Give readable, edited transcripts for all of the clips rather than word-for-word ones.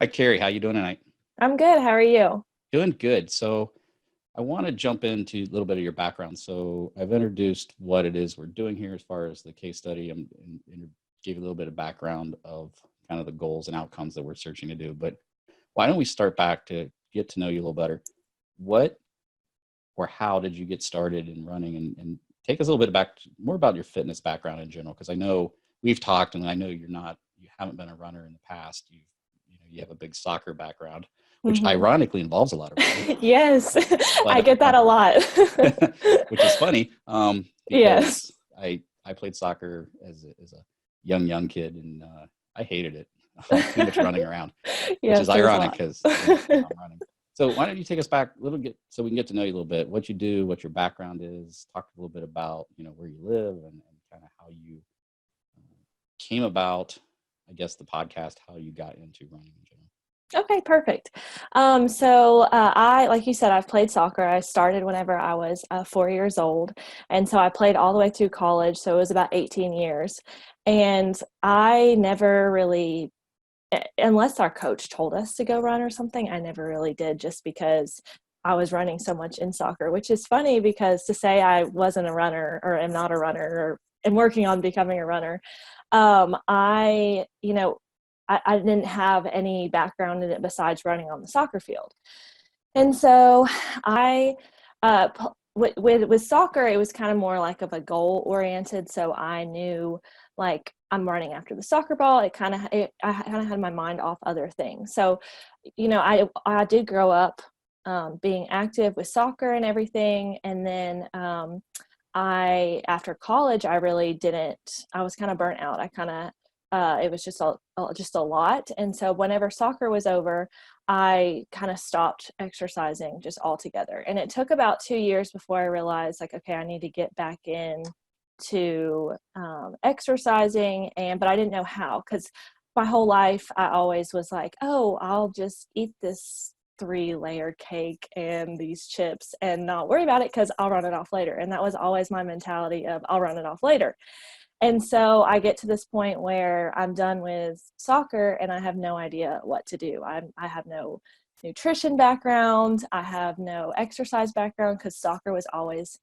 Hi, Carrie. How you doing tonight? I'm good. How are you? Doing good. So I want to jump into a little bit of your background. So I've introduced what it is we're doing here as far as the case study and gave you a little bit of background of kind of the goals and outcomes that we're searching to do. But why don't we start back to get to know you a little better? What or how did you get started in running and take us a little bit back more about your fitness background in general? Because I know we've talked and I know you haven't been a runner in the past. You have a big soccer background, which hmm ironically involves a lot of running. Yes, I But get that a lot. which is funny Yes. because I played soccer as a young kid and I hated it. Too much running around, which is Yes, there's a ironic lot. because I'm running. So why don't you take us back a little bit so we can get to know you a little bit, what you do, what your background is, talk a little bit about where you live and kind of how you came about, I guess, the podcast, how you got into running in general. Okay, perfect. So like you said, I've played soccer. I started whenever I was 4 years old. And so I played all the way through college. So it was about 18 years. And I never really, unless our coach told us to go run or something, I never really did just because I was running so much in soccer, which is funny because to say I wasn't a runner or am not a runner or am working on becoming a runner, I didn't have any background in it besides running on the soccer field. And so I, with soccer, it was kind of more like of a goal oriented. So I knew like I'm running after the soccer ball. I kind of had my mind off other things. So, I did grow up being active with soccer and everything. And then after college, I really didn't, I was kind of burnt out. It was just a lot. And so whenever soccer was over, I kind of stopped exercising just altogether. And it took about 2 years before I realized like, okay, I need to get back in to exercising. But I didn't know how, because my whole life I always was like, oh, I'll just eat this 3-layered cake and these chips and not worry about it because I'll run it off later. And that was always my mentality of I'll run it off later. And so I get to this point where I'm done with soccer and I have no idea what to do. I have no nutrition background. I have no exercise background because soccer was always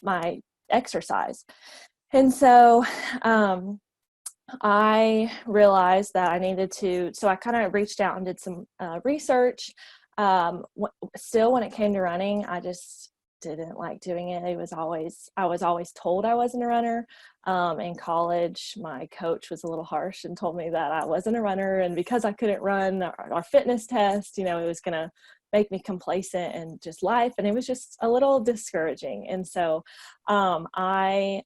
my exercise. And so I realized that I needed to, so I kind of reached out and did some research. Still, when it came to running, I just didn't like doing it. I was always told I wasn't a runner. In college, my coach was a little harsh and told me that I wasn't a runner. And because I couldn't run our fitness test, it was going to make me complacent in just life. And it was just a little discouraging. And so I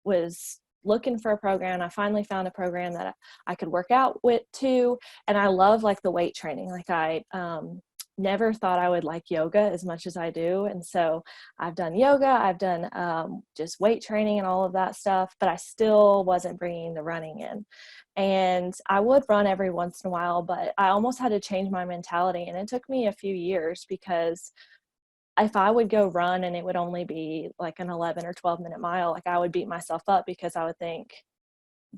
was looking for a program. I finally found a program that I could work out with too. And I love like the weight training. Like I never thought I would like yoga as much as I do. And so I've done yoga, I've done just weight training and all of that stuff, but I still wasn't bringing the running in. And I would run every once in a while, but I almost had to change my mentality. And it took me a few years because if I would go run and it would only be like an 11 or 12-minute mile, like I would beat myself up because I would think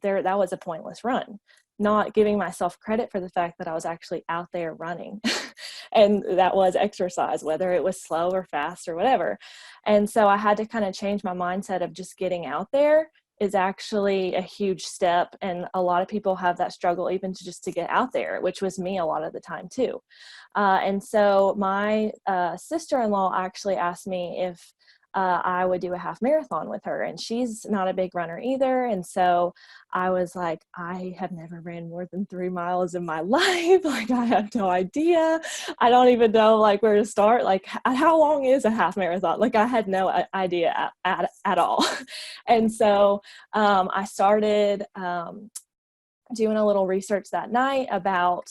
that was a pointless run, not giving myself credit for the fact that I was actually out there running. And that was exercise, whether it was slow or fast or whatever. And so I had to kind of change my mindset of just getting out there is actually a huge step. And a lot of people have that struggle even to get out there, which was me a lot of the time too. And so my sister-in-law actually asked me if I would do a half marathon with her, and she's not a big runner either. And so I was like, I have never ran more than 3 miles in my life. Like, I have no idea. I don't even know like where to start. Like, how long is a half marathon? Like, I had no idea at all. And so I started doing a little research that night about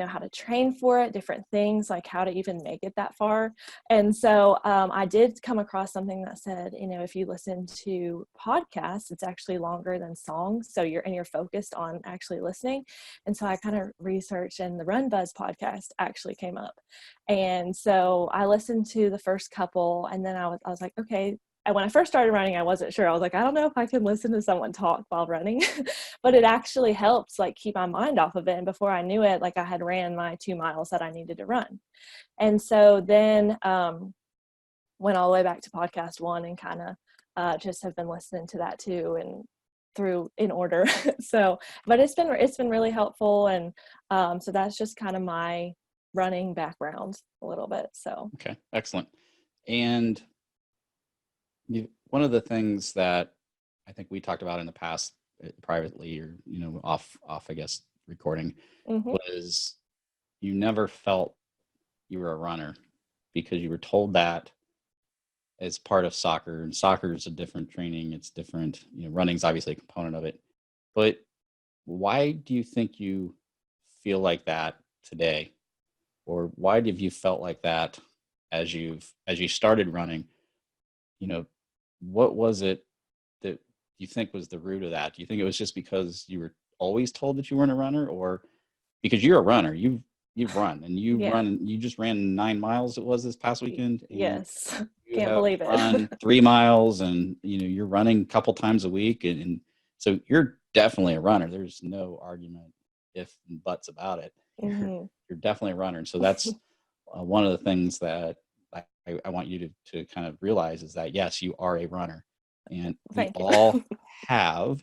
how to train for it, different things, like how to even make it that far. And so I did come across something that said, if you listen to podcasts, it's actually longer than songs. So you're focused on actually listening. And so I kind of researched, and the RunBuzz podcast actually came up. And so I listened to the first couple, and then I was like, okay, when I first started running, I wasn't sure. I was like, I don't know if I can listen to someone talk while running, but it actually helps like keep my mind off of it. And before I knew it, like I had ran my 2 miles that I needed to run. And so then went all the way back to podcast 1 and kind of just have been listening to that too and through in order. So, but it's been really helpful. And so that's just kind of my running background a little bit. So. Okay, excellent. And one of the things that I think we talked about in the past privately or, off, I guess, recording was you never felt you were a runner because you were told that as part of soccer, and soccer is a different training. It's different, running's obviously a component of it, but why do you think you feel like that today? Or why have you felt like that as you started running? What was it that you think was the root of that? Do you think it was just because you were always told that you weren't a runner, or because you're a runner, you've run and you just ran 9 miles, it was this past weekend? Yes. You Can't have believe it. run 3 miles and, you're running a couple times a week. And so you're definitely a runner. There's no argument ifs and buts about it. You're definitely a runner. And so that's one of the things that I want you to kind of realize is that, yes, you are a runner. And we all have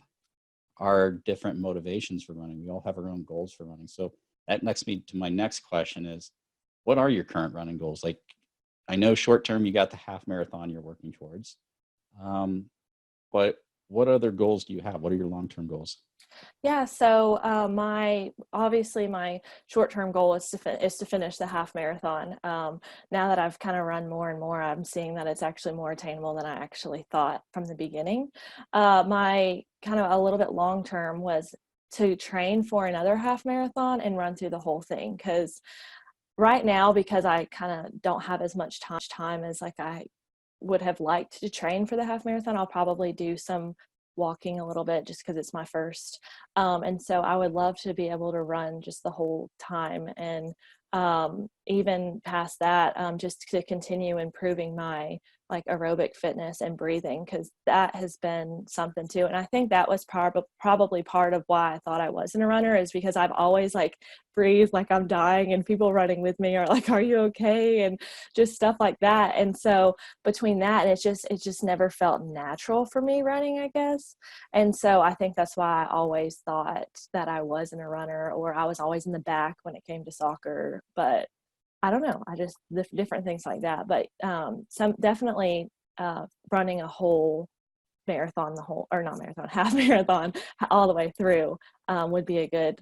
our different motivations for running. We all have our own goals for running. So that next me to my next question is, what are your current running goals? Like, I know short term, you got the half marathon you're working towards. But what other goals do you have? What are your long-term goals? Yeah, so my short-term goal is to finish the half marathon. Now that I've kind of run more and more, I'm seeing that it's actually more attainable than I actually thought from the beginning. My kind of a little bit long-term was to train for another half marathon and run through the whole thing. Because right now, because I kind of don't have as much time as like I would have liked to train for the half marathon, I'll probably do some walking a little bit just because it's my first. And so I would love to be able to run just the whole time. And even past that, just to continue improving my like aerobic fitness and breathing, because that has been something too. And I think that was probably part of why I thought I wasn't a runner, is because I've always like breathed like I'm dying, and people running with me are like, are you okay? And just stuff like that. And so between that, it just never felt natural for me running, I guess. And so I think that's why I always thought that I wasn't a runner, or I was always in the back when it came to soccer. But I don't know, I just different things like that. But some definitely running a whole marathon, half marathon all the way through would be a good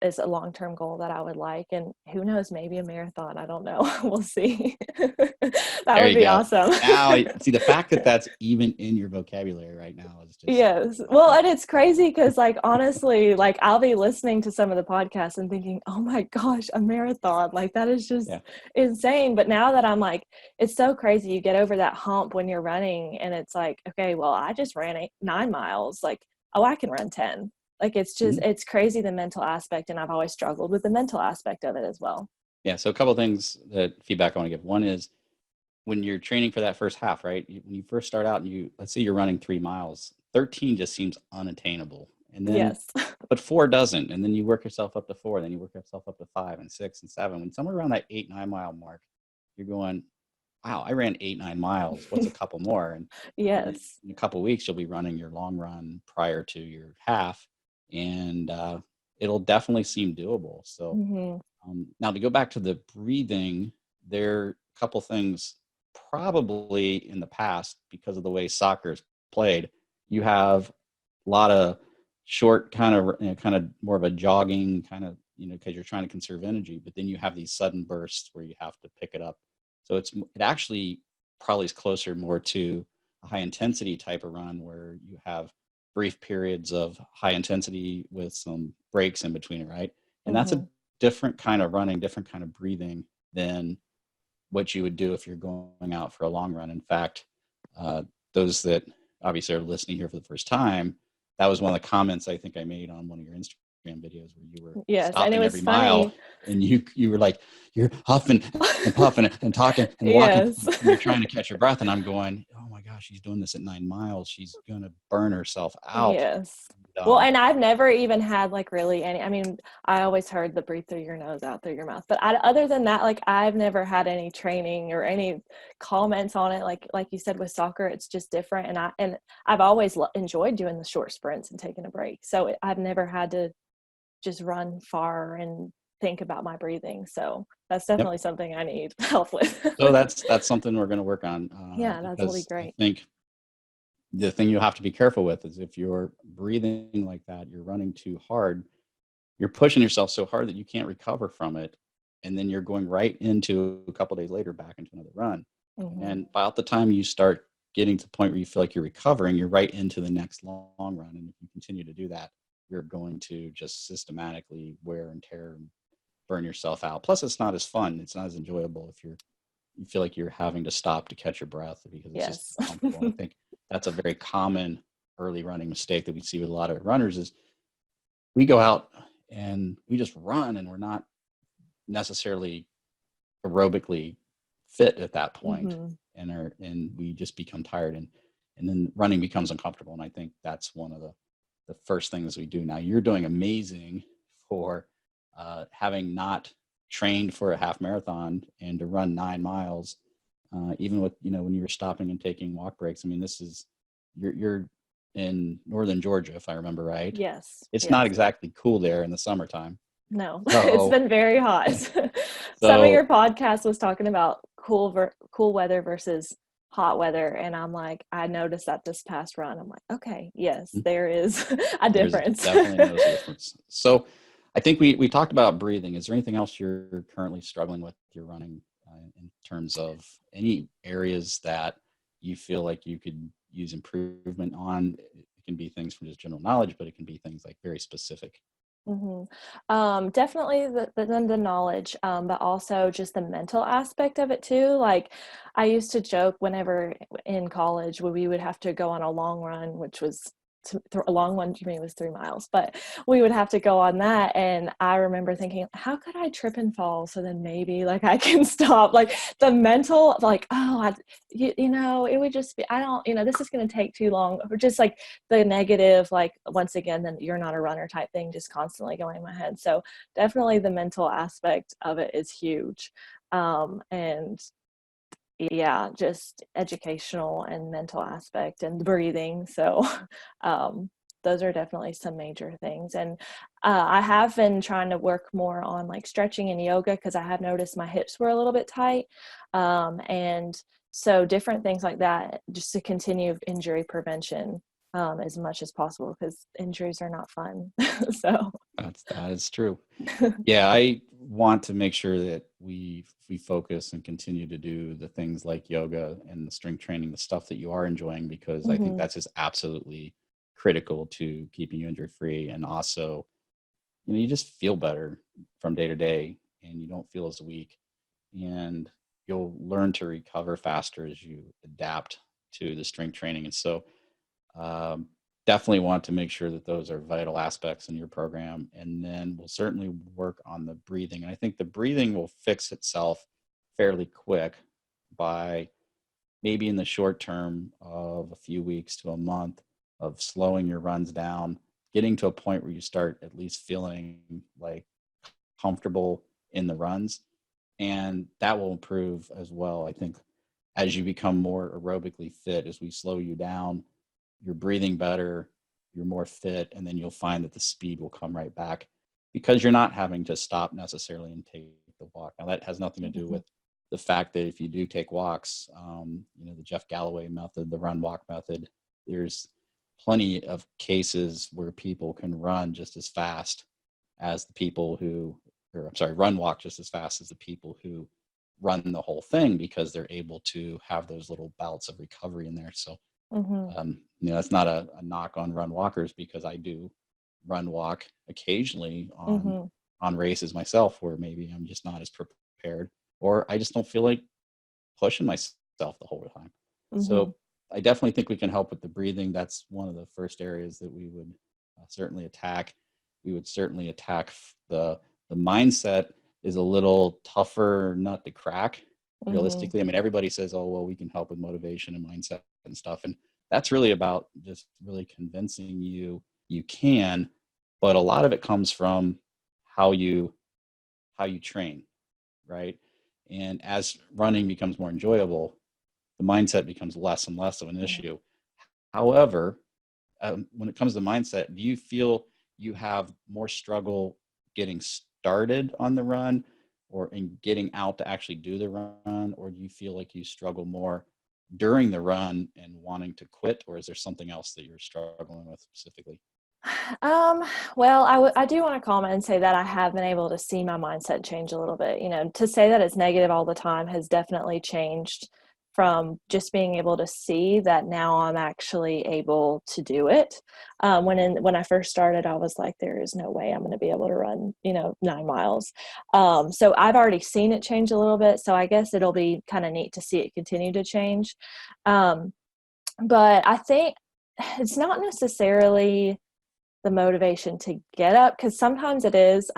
is a long-term goal that I would like. And who knows, maybe a marathon, I don't know. We'll see. That would be awesome. Now, see, the fact that that's even in your vocabulary right now is just... Yes. Well, and it's crazy because like, honestly, like I'll be listening to some of the podcasts and thinking, oh my gosh, a marathon, like that is just insane. But now that I'm like, it's so crazy. You get over that hump when you're running and it's like, okay, well, I just ran 9 miles. Like, oh, I can run 10. Like, it's just, it's crazy, the mental aspect. And I've always struggled with the mental aspect of it as well. Yeah. So a couple of things that feedback I want to give. One is when you're training for that first half, right? When you first start out and let's say you're running 3 miles, 13 just seems unattainable. And then, but 4 doesn't. And then you work yourself up to 4, then you work yourself up to 5 and 6 and 7. When somewhere around that 8, 9 mile mark, you're going, wow, I ran 8, 9 miles. What's a couple more? And in a couple of weeks, you'll be running your long run prior to your half. And it'll definitely seem doable. So now to go back to the breathing, there are a couple things probably in the past, because of the way soccer is played, you have a lot of short kind of more of a jogging kind of, because you're trying to conserve energy, but then you have these sudden bursts where you have to pick it up. So it actually probably is closer more to a high intensity type of run where you have brief periods of high intensity with some breaks in between it, right? And that's a different kind of running, different kind of breathing than what you would do if you're going out for a long run. In fact, those that obviously are listening here for the first time, that was one of the comments I think I made on one of your Instagram Instagram videos where you were Yes, and it stopping was every funny. mile, and you were like, you're huffing and puffing and talking and walking, Yes. and you're trying to catch your breath. And I'm going, oh my gosh, she's doing this at 9 miles. She's going to burn herself out. Yes. Well, and I've never even had like really any, I mean, I always heard the breathe through your nose, out through your mouth. But other than that, like I've never had any training or any comments on it. Like you said with soccer, it's just different. And I've always enjoyed doing the short sprints and taking a break. So I've never had to just run far and think about my breathing. So that's definitely something I need help with. So that's something we're going to work on. Yeah, that's really because great. I think the thing you have to be careful with is if you're breathing like that, you're running too hard, you're pushing yourself so hard that you can't recover from it. And then you're going right into a couple of days later back into another run. Mm-hmm. And about the time you start getting to the point where you feel like you're recovering, you're right into the next long run. And if you continue to do that, you're going to just systematically wear and tear and burn yourself out. Plus, it's not as fun. It's not as enjoyable if you feel like you're having to stop to catch your breath because it's just uncomfortable. I think that's a very common early running mistake that we see with a lot of runners is we go out and we just run and we're not necessarily aerobically fit at that point. Mm-hmm. and we just become tired and then running becomes uncomfortable. And I think that's one of the first things we do. Now you're doing amazing for having not trained for a half marathon and to run 9 miles, even with, when you were stopping and taking walk breaks. I mean, you're in northern Georgia, if I remember right. Yes. It's not exactly cool there in the summertime. No, it's been very hot. Some of your podcast was talking about cool weather versus hot weather. And I'm like, I noticed that this past run. I'm like, okay, yes, there is a difference. Definitely knows a difference. So I think we talked about breathing. Is there anything else you're currently struggling with your running in terms of any areas that you feel like you could use improvement on? It can be things from just general knowledge, but it can be things like very specific. Mm-hmm. Definitely the knowledge, but also just the mental aspect of it too. Like I used to joke whenever in college we would have to go on a long run, which was a long one to me was 3 miles, but we would have to go on that. And I remember thinking, how could I trip and fall? So then maybe like I can stop, like the mental, like, it would just be, this is going to take too long, or just like the negative, like once again, then you're not a runner type thing, just constantly going in my head. So definitely the mental aspect of it is huge. And yeah, just educational and mental aspect and breathing. So those are definitely some major things. And I have been trying to work more on like stretching and yoga because I have noticed my hips were a little bit tight. And so different things like that, just to continue injury prevention as much as possible, because injuries are not fun. So that is true. Yeah, I want to make sure that we focus and continue to do the things like yoga and the strength training, the stuff that you are enjoying, because I think that's just absolutely critical to keeping you injury free. And also, you just feel better from day to day and you don't feel as weak, and you'll learn to recover faster as you adapt to the strength training. And so definitely want to make sure that those are vital aspects in your program. And then we'll certainly work on the breathing. And I think the breathing will fix itself fairly quick by maybe in the short term of a few weeks to a month of slowing your runs down, getting to a point where you start at least feeling like comfortable in the runs. And that will improve as well. I think as you become more aerobically fit, as we slow you down, you're breathing better, you're more fit, and then you'll find that the speed will come right back because you're not having to stop necessarily and take the walk. Now that has nothing to do with the fact that if you do take walks, the Jeff Galloway method, the run walk method, there's plenty of cases where people can run just as fast as the people run walk just as fast as the people who run the whole thing, because they're able to have those little bouts of recovery in there. So that's not a knock on run walkers, because I do run walk occasionally on races myself where maybe I'm just not as prepared, or I just don't feel like pushing myself the whole time. So I definitely think we can help with the breathing. That's one of the first areas that we would certainly attack. we would certainly attack the mindset is a little tougher nut to crack realistically. I mean, everybody says, oh, well, we can help with motivation and mindset and stuff. And that's really about just really convincing you can, but a lot of it comes from how you train, right? And as running becomes more enjoyable, the mindset becomes less and less of an issue. However, when it comes to mindset, do you feel you have more struggle getting started on the run or in getting out to actually do the run? Or do you feel like you struggle more during the run and wanting to quit? Or is there something else that you're struggling with specifically? Well, I do want to comment and say that I have been able to see my mindset change a little bit. To say that it's negative all the time has definitely changed from just being able to see that now I'm actually able to do it. When I first started, I was like, there is no way I'm going to be able to run, 9 miles. So I've already seen it change a little bit. So I guess it'll be kind of neat to see it continue to change. But I think it's not necessarily the motivation to get up, because sometimes it is.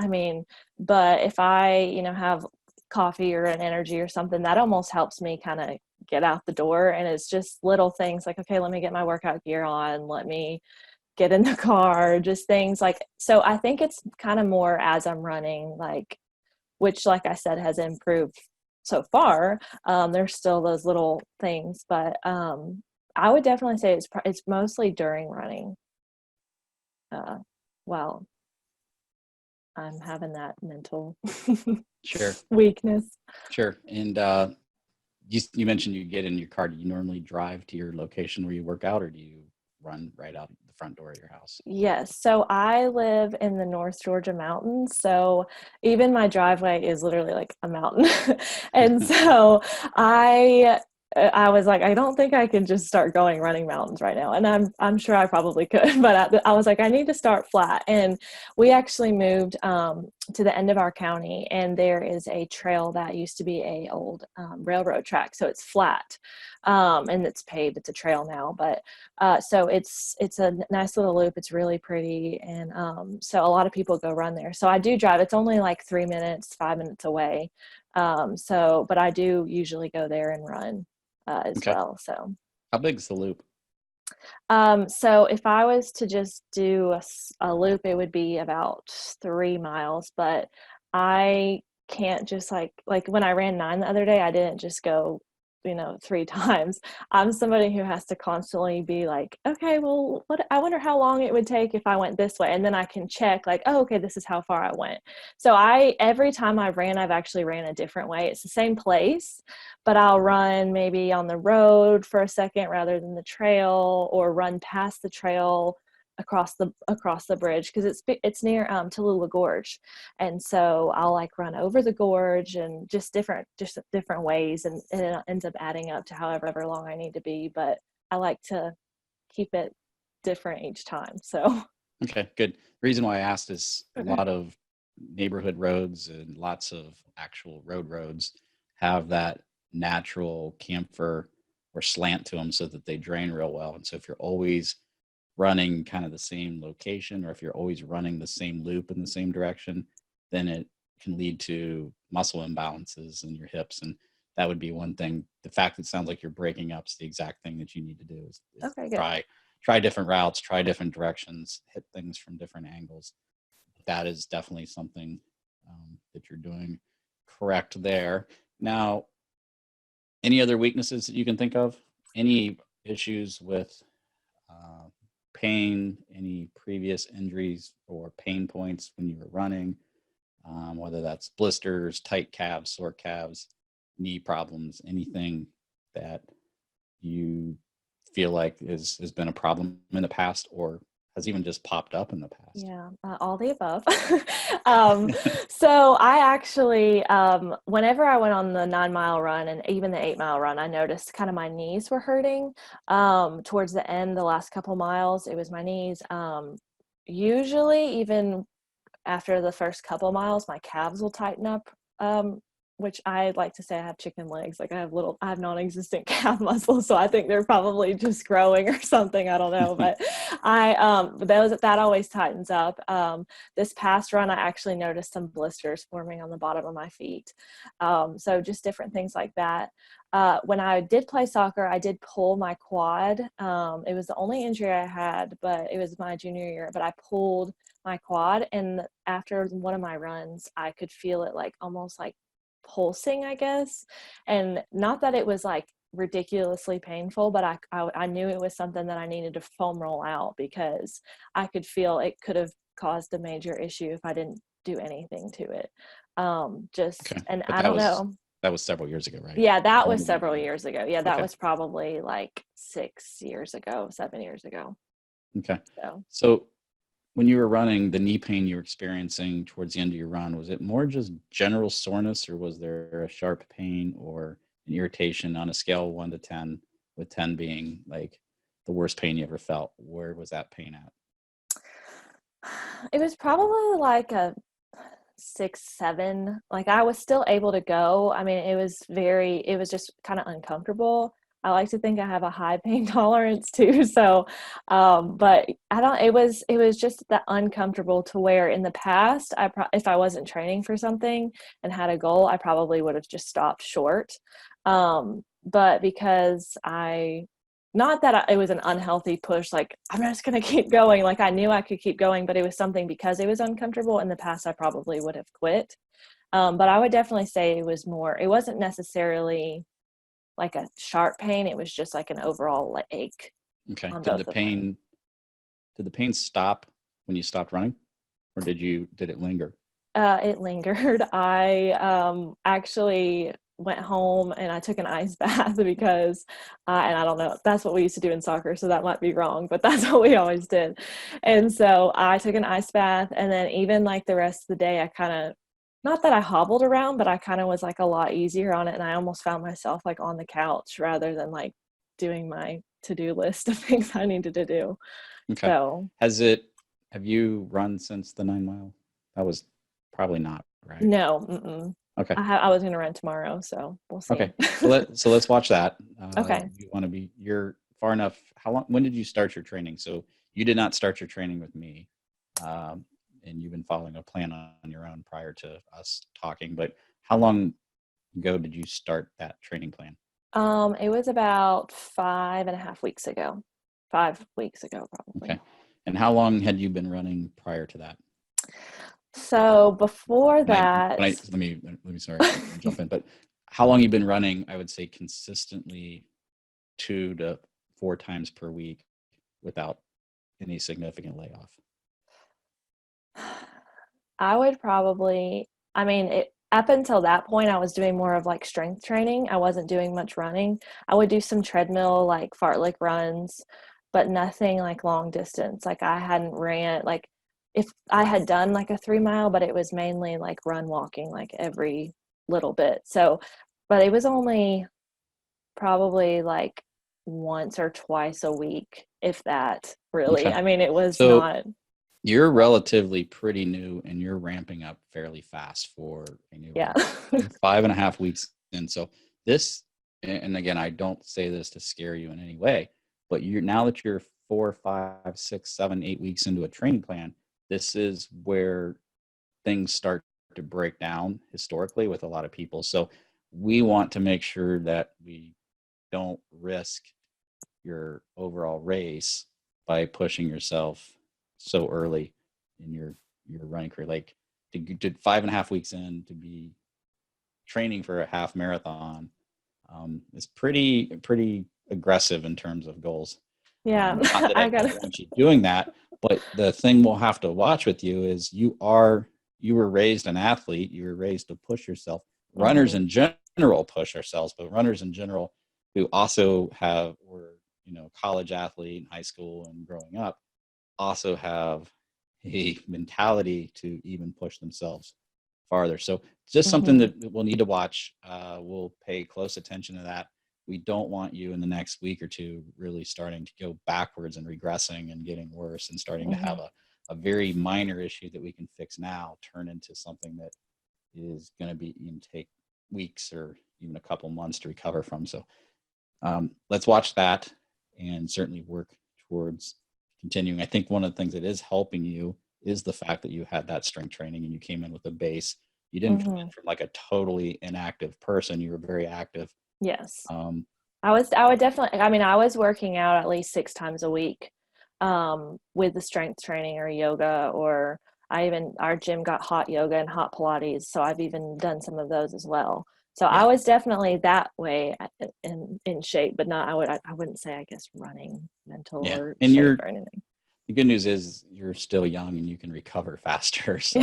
But if I, have coffee or an energy or something, that almost helps me kind of get out the door. And it's just little things like, okay, let me get my workout gear on, let me get in the car, just things like. So I think it's kind of more as I'm running, which, like I said, has improved so far. There's still those little things, but I would definitely say it's mostly during running. Well, I'm having that mental Sure. weakness. Sure. And you mentioned you get in your car. Do you normally drive to your location where you work out, or do you run right out the front door of your house? Yes. So I live in the North Georgia mountains. So even my driveway is literally like a mountain. And so I was like, I don't think I can just start going running mountains right now. And I'm sure I probably could, but I was like, I need to start flat. And we actually moved to the end of our county, and there is a trail that used to be a old railroad track. So it's flat and it's paved. It's a trail now, but so it's a nice little loop. It's really pretty. And so a lot of people go run there. So I do drive. It's only like 5 minutes away. But I do usually go there and run as well. So how big is the loop? So if I was to just do a loop, it would be about 3 miles, but I can't just like when I ran 9 the other day, I didn't just go 3 times. I'm somebody who has to constantly be like, okay, well, I wonder how long it would take if I went this way. And then I can check like, oh, okay, this is how far I went. So every time I've actually ran a different way. It's the same place, but I'll run maybe on the road for a second rather than the trail, or run past the trail across the bridge, because it's near Tallulah Gorge, and so I'll run over the gorge, and just different ways, and it ends up adding up to however long I need to be. But I like to keep it different each time. So okay, good. The reason why I asked is a lot of neighborhood roads and lots of actual roads have that natural camphor or slant to them so that they drain real well. And so if you're always running kind of the same location, or if you're always running the same loop in the same direction, then it can lead to muscle imbalances in your hips. And that would be one thing. The fact that it sounds like you're breaking up is the exact thing that you need to do is okay, try different routes, try different directions, hit things from different angles. That is definitely something that you're doing correct there. Now, any other weaknesses that you can think of? Any issues with pain, any previous injuries or pain points when you were running, whether that's blisters, tight calves, sore calves, knee problems, anything that you feel like has been a problem in the past, or has even just popped up in the past? Yeah, all the above. So I actually, whenever I went on the 9-mile run and even the 8-mile run, I noticed kind of my knees were hurting. Towards the end, the last couple miles, it was my knees. Usually, even after the first couple miles, my calves will tighten up which I like to say I have chicken legs. Like I have non-existent calf muscles. So I think they're probably just growing or something. I don't know, but that always tightens up. This past run, I actually noticed some blisters forming on the bottom of my feet. So just different things like that. When I did play soccer, I did pull my quad. It was the only injury I had, but it was my junior year, but I pulled my quad, and after one of my runs, I could feel it like almost like pulsing, I guess. And not that it was like ridiculously painful, but I knew it was something that I needed to foam roll out, because I could feel it could have caused a major issue if I didn't do anything to it. And But I don't know. That was several years ago, right? Yeah, that was several years ago. Yeah, that Okay. was probably like 6 years ago, 7 years ago. Okay. So when you were running, the knee pain you were experiencing towards the end of your run, was it more just general soreness, or was there a sharp pain or an irritation on a scale of 1 to 10, with 10 being like the worst pain you ever felt? Where was that pain at? It was probably like a 6, 7. Like I was still able to go. I mean, it was just kind of uncomfortable. I like to think I have a high pain tolerance too. So, but it was just that uncomfortable, to where in the past, if I wasn't training for something and had a goal, I probably would have just stopped short. But because not that it was an unhealthy push, like I'm just going to keep going. Like I knew I could keep going, but it was something because it was uncomfortable. In the past, I probably would have quit. But I would definitely say it wasn't necessarily like a sharp pain. It was just like an overall ache. Okay. Did the pain stop when you stopped running, or did it linger? It lingered. I actually went home and I took an ice bath because, and I don't know, that's what we used to do in soccer, so that might be wrong, but that's what we always did. And so I took an ice bath, and then even like the rest of the day, I kind of, not that I hobbled around, but I kind of was like a lot easier on it. And I almost found myself like on the couch rather than like doing my to-do list of things I needed to do. Okay. So have you run since the 9 mile? That was probably not, right? No. Mm-mm. Okay. I was going to run tomorrow, so we'll see. Okay. So let's watch that. Okay. You're far enough. When did you start your training? So you did not start your training with me. And you've been following a plan on your own prior to us talking, but how long ago did you start that training plan? It was about 5.5 weeks ago. 5 weeks ago, probably. Okay. And how long had you been running prior to that? So before that, let me sorry, jump in, but how long you've been running? I would say consistently 2 to 4 times per week without any significant layoff. I would probably, up until that point, I was doing more of like strength training. I wasn't doing much running. I would do some treadmill, like fartlek runs, but nothing like long distance. Like I hadn't ran, like if I had done like a 3 mile, but it was mainly like walking, like every little bit. So, but it was only probably like once or twice a week, if that, really. Okay. I mean, it was not. You're relatively pretty new, and you're ramping up fairly fast for a new 5.5 weeks in. So this, and again, I don't say this to scare you in any way, but now that you're 4, 5, 6, 7, 8 weeks into a training plan, this is where things start to break down historically with a lot of people. So we want to make sure that we don't risk your overall race by pushing yourself so early in your running career. Like to 5.5 weeks in to be training for a half marathon is pretty aggressive in terms of goals. Yeah. Not that I don't want you doing that, but the thing we'll have to watch with you is you were raised an athlete. You were raised to push yourself. Runners in general push ourselves, but runners in general who also were college athlete in high school and growing up also have a mentality to even push themselves farther. So just something that we'll need to watch. We'll pay close attention to that. We don't want you in the next week or two really starting to go backwards and regressing and getting worse and starting to have a very minor issue that we can fix now turn into something that is going to take weeks or even a couple months to recover from. So let's watch that and certainly work towards continuing. I think one of the things that is helping you is the fact that you had that strength training and you came in with a base. You didn't come in from like a totally inactive person. You were very active. Yes. I would definitely, I mean, I was working out at least 6 times a week with the strength training or yoga, or our gym got hot yoga and hot Pilates. So I've even done some of those as well. So I was definitely that way in shape, but not, I wouldn't say, I guess, running, mental or and shape or anything. The good news is you're still young and you can recover faster. So,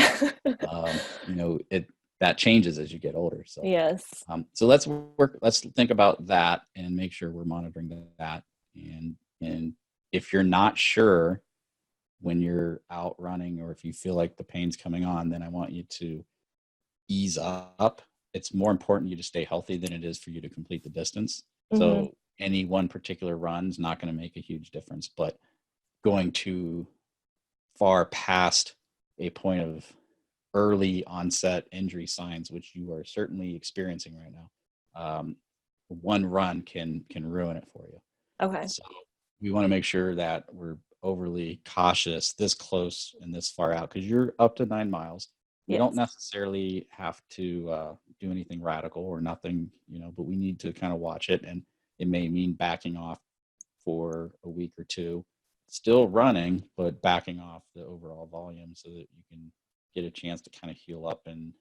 that changes as you get older. So, yes. So let's think about that and make sure we're monitoring that. And if you're not sure when you're out running, or if you feel like the pain's coming on, then I want you to ease up. It's more important you to stay healthy than it is for you to complete the distance. So any one particular run's not going to make a huge difference, but going too far past a point of early onset injury signs, which you are certainly experiencing right now, one run can ruin it for you. Okay. So we want to make sure that we're overly cautious this close and this far out, because you're up to 9 miles. You don't necessarily have to do anything radical or nothing, but we need to kind of watch it, and it may mean backing off for a week or two, still running, but backing off the overall volume so that you can get a chance to kind of heal up and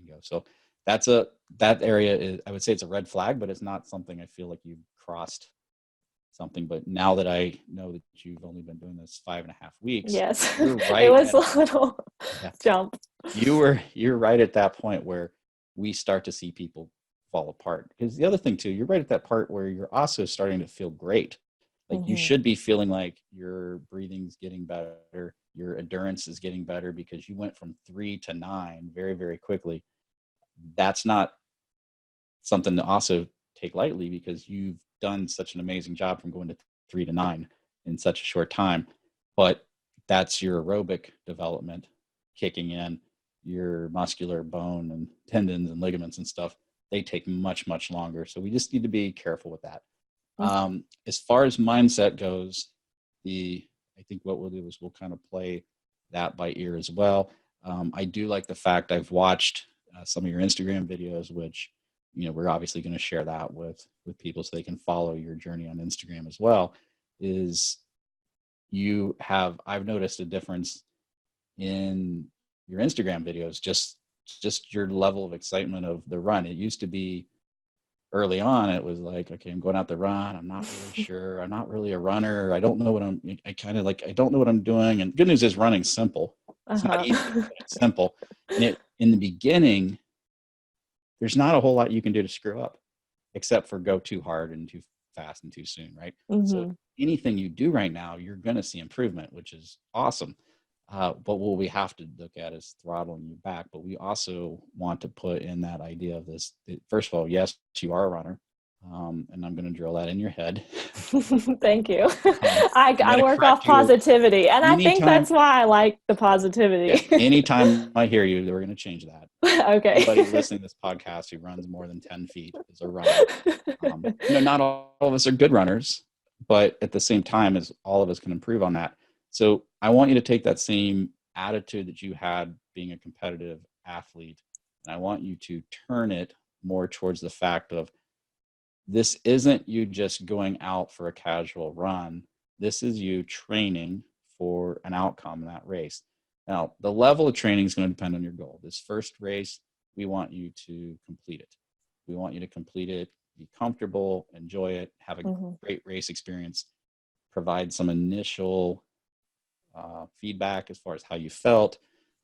go. So that area is, I would say it's a red flag, but it's not something I feel like you've crossed something. But now that I know that you've only been doing this 5.5 weeks, yes, you're right. It was a little jump. You're right at that point where we start to see people fall apart. Because the other thing too, you're right at that part where you're also starting to feel great. Like you should be feeling like your breathing's getting better, your endurance is getting better, because you went from 3 to 9 very, very quickly. That's not something to also take lightly, because you've done such an amazing job from going to 3 to 9 in such a short time. But that's your aerobic development kicking in. Your muscular bone and tendons and ligaments and stuff, they take much, much longer. So we just need to be careful with that. As far as mindset goes, I think what we'll do is we'll kind of play that by ear as well. I do like the fact I've watched some of your Instagram videos, which, we're obviously going to share that with people so they can follow your journey on Instagram as well. I've noticed a difference in your Instagram videos, just your level of excitement of the run. It used to be, early on, it was like, okay, I'm going out to run. I'm not really sure. I'm not really a runner. I don't know what I don't know what I'm doing. And good news is running's simple. It's not easy, but it's simple. And in the beginning, there's not a whole lot you can do to screw up, except for go too hard and too fast and too soon, right? So anything you do right now, you're going to see improvement, which is awesome. But what we have to look at is throttling you back. But we also want to put in that idea of this. First of all, yes, you are a runner. And I'm going to drill that in your head. Thank you. I work off positivity. And I think that's why I like the positivity. Anytime I hear you, we're going to change that. Okay. Anybody listening to this podcast who runs more than 10 feet is a runner. Not all of us are good runners, but at the same time, as all of us can improve on that. So I want you to take that same attitude that you had being a competitive athlete, and I want you to turn it more towards the fact of, this isn't you just going out for a casual run. This is you training for an outcome in that race. Now, the level of training is going to depend on your goal. This first race, we want you to complete it. We want you to complete it, be comfortable, enjoy it, have a great race experience, provide some initial feedback as far as how you felt,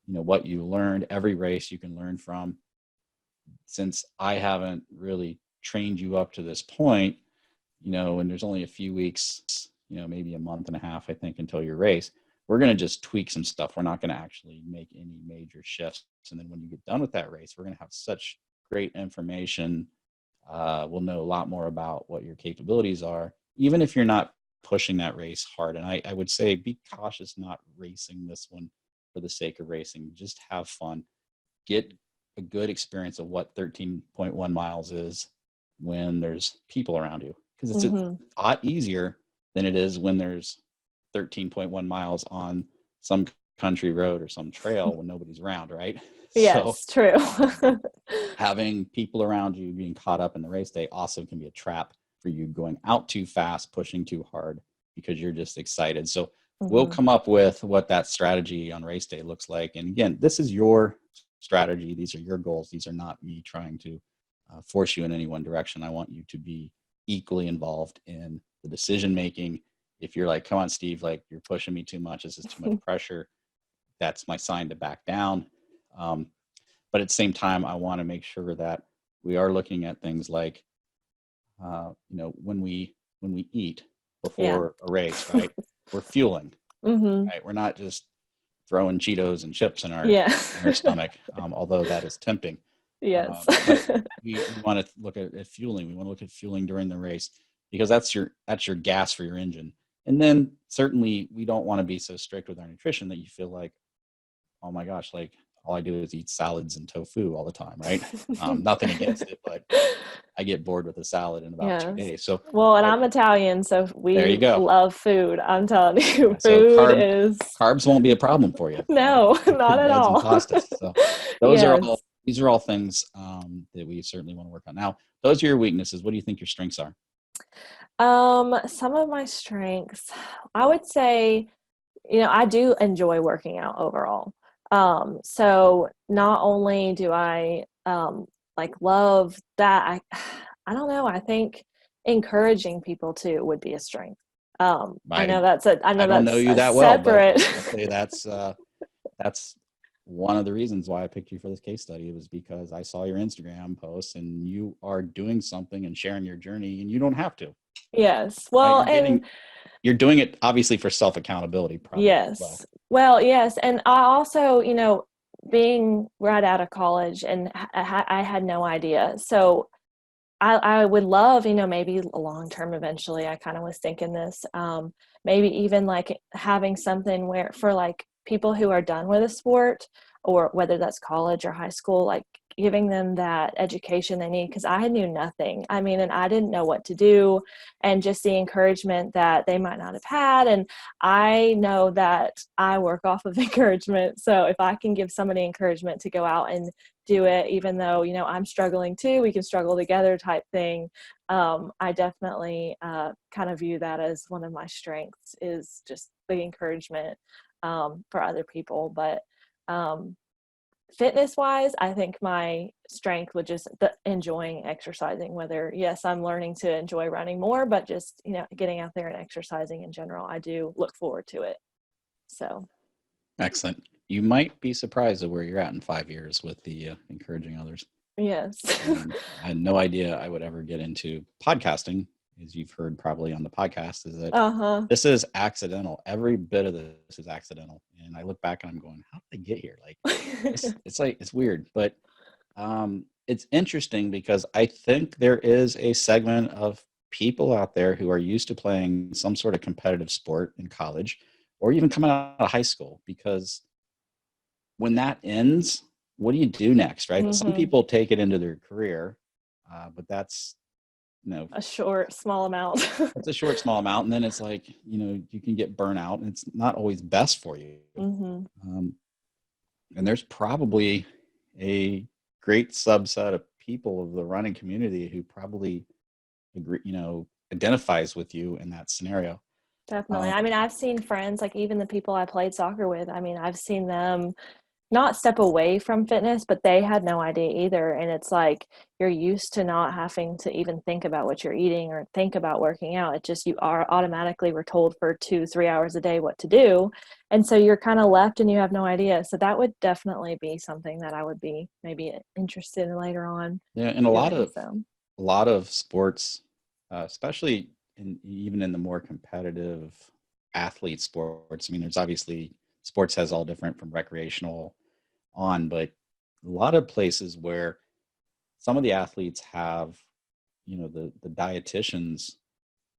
what you learned. Every race you can learn from. Since I haven't really trained you up to this point, and there's only a few weeks, maybe a month and a half, I think, until your race, we're going to just tweak some stuff. We're not going to actually make any major shifts. And then when you get done with that race, we're going to have such great information. We'll know a lot more about what your capabilities are, even if you're not pushing that race hard. And I would say be cautious not racing this one for the sake of racing. Just have fun. Get a good experience of what 13.1 miles is when there's people around you, because it's a lot easier than it is when there's 13.1 miles on some country road or some trail when nobody's around, right? Yes, so, true. Having people around you being caught up in the race day also can be a trap for you, going out too fast, pushing too hard because you're just excited. So we'll come up with what that strategy on race day looks like. And again, this is your strategy. These are your goals. These are not me trying to force you in any one direction. I want you to be equally involved in the decision making. If you're like, come on, Steve, like you're pushing me too much, this is too much pressure, that's my sign to back down. But at the same time, I want to make sure that we are looking at things like, when we eat before a race, right? We're fueling, right? We're not just throwing Cheetos and chips in our stomach, although that is tempting. Yes. We want to look at fueling. We want to look at fueling during the race, because that's your gas for your engine. And then certainly we don't want to be so strict with our nutrition that you feel like, oh my gosh, like all I do is eat salads and tofu all the time, right? Nothing against it, but I get bored with a salad in about 2 days. So and I'm Italian, so we love food. I'm telling you, carbs won't be a problem for you. No, not at all. Pasta. So these are all things that we certainly want to work on. Now, those are your weaknesses. What do you think your strengths are? Some of my strengths, I would say, I do enjoy working out overall. So not only do I love that, I don't know, I think encouraging people too would be a strength. I know that's don't know you that separate. Well, but I'll say that's one of the reasons why I picked you for this case study. It was because I saw your Instagram posts and you are doing something and sharing your journey, and you don't have to. Yes. Well, you're doing it obviously for self-accountability. Yes. Well, yes. And I also, being right out of college, and I had no idea. So I would love, maybe long-term eventually, I kind of was thinking this, maybe even like having something where for like people who are done with a sport, or whether that's college or high school, like giving them that education they need, because I knew nothing. I mean, and I didn't know what to do, and just the encouragement that they might not have had. And I know that I work off of encouragement. So if I can give somebody encouragement to go out and do it, even though, I'm struggling too, we can struggle together type thing. I definitely kind of view that as one of my strengths, is just the encouragement for other people. But fitness wise, I think my strength would just enjoying exercising, whether, yes, I'm learning to enjoy running more, but just, getting out there and exercising in general, I do look forward to it. So. Excellent. You might be surprised at where you're at in 5 years with the encouraging others. Yes. I had no idea I would ever get into podcasting, as you've heard probably on the podcast, is that this is accidental. Every bit of this is accidental. And I look back and I'm going, how did I get here? Like, it's weird, but it's interesting because I think there is a segment of people out there who are used to playing some sort of competitive sport in college, or even coming out of high school, because when that ends, what do you do next, right? Some people take it into their career, but that's, a short, small amount. It's a short, small amount. And then it's like, you can get burnout, and it's not always best for you. And there's probably a great subset of people of the running community who probably agree, identifies with you in that scenario. Definitely. I mean, I've seen friends, like even the people I played soccer with, I mean, I've seen them not step away from fitness, but they had no idea either. And it's like, you're used to not having to even think about what you're eating or think about working out. It's just, you are automatically were told for 2-3 hours a day what to do. And so you're kind of left and you have no idea. So that would definitely be something that I would be maybe interested in later on. Yeah. And a lot of sports, especially even in the more competitive athlete sports. I mean, there's obviously sports has all different from recreational on, but a lot of places where some of the athletes have, the dietitians